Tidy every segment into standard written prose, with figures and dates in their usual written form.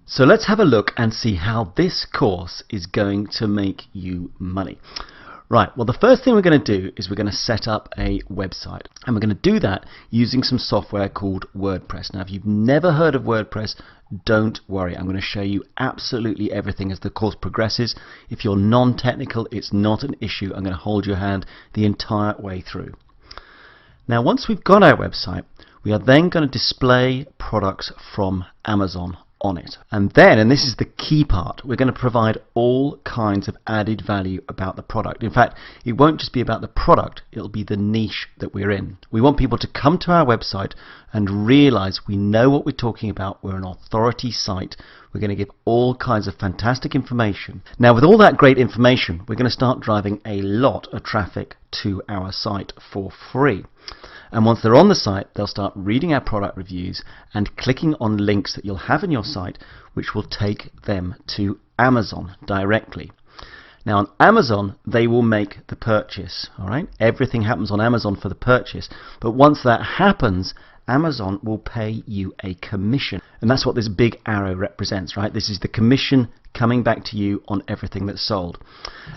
So let's have a look and see how this course is going to make you money. Right, well the first thing we're going to do is we're going to set up a website, and we're going to do that using some software called WordPress. Now if you've never heard of WordPress, don't worry, I'm going to show you absolutely everything as the course progresses. If you're non-technical, it's not an issue. I'm going to hold your hand the entire way through. Now once we've got our website, we are then going to display products from Amazon on it. And then, and this is the key part, we're going to provide all kinds of added value about the product. In fact, it won't just be about the product, it'll be the niche that we're in. We want people to come to our website and realize we know what we're talking about. We're an authority site. We're going to give all kinds of fantastic information. Now with all that great information, we're going to start driving a lot of traffic to our site for free. And once they're on the site, they'll start reading our product reviews and clicking on links that you'll have in your site, which will take them to Amazon directly. Now on Amazon, they will make the purchase. All right, everything happens on Amazon for the purchase. But once that happens, Amazon will pay you a commission. And that's what this big arrow represents, right? This is the commission coming back to you on everything that's sold.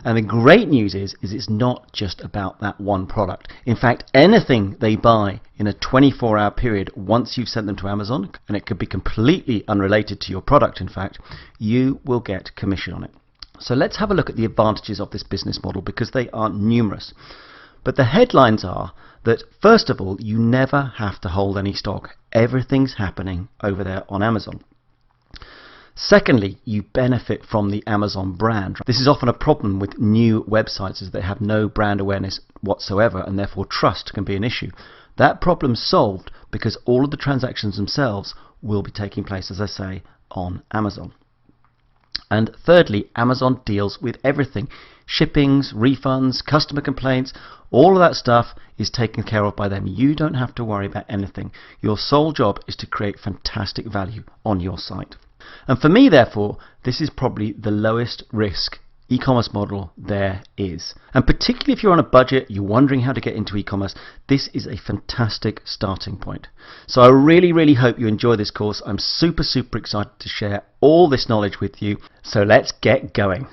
And the great news is it's not just about that one product. In fact, anything they buy in a 24-hour period once you've sent them to Amazon, and it could be completely unrelated to your product, in fact, you will get commission on it. So let's have a look at the advantages of this business model, because they are numerous. But the headlines are that, first of all, you never have to hold any stock. Everything's happening over there on Amazon. Secondly, you benefit from the Amazon brand. This is often a problem with new websites, as they have no brand awareness whatsoever, and therefore trust can be an issue. That problem's solved because all of the transactions themselves will be taking place, as I say, on Amazon. And thirdly, Amazon deals with everything. Shippings, refunds, customer complaints, all of that stuff is taken care of by them. You don't have to worry about anything. Your sole job is to create fantastic value on your site. And for me, therefore, this is probably the lowest risk e-commerce model there is. And particularly if you're on a budget, you're wondering how to get into e-commerce, this is a fantastic starting point. So I really hope you enjoy this course. I'm super excited to share all this knowledge with you. So let's get going.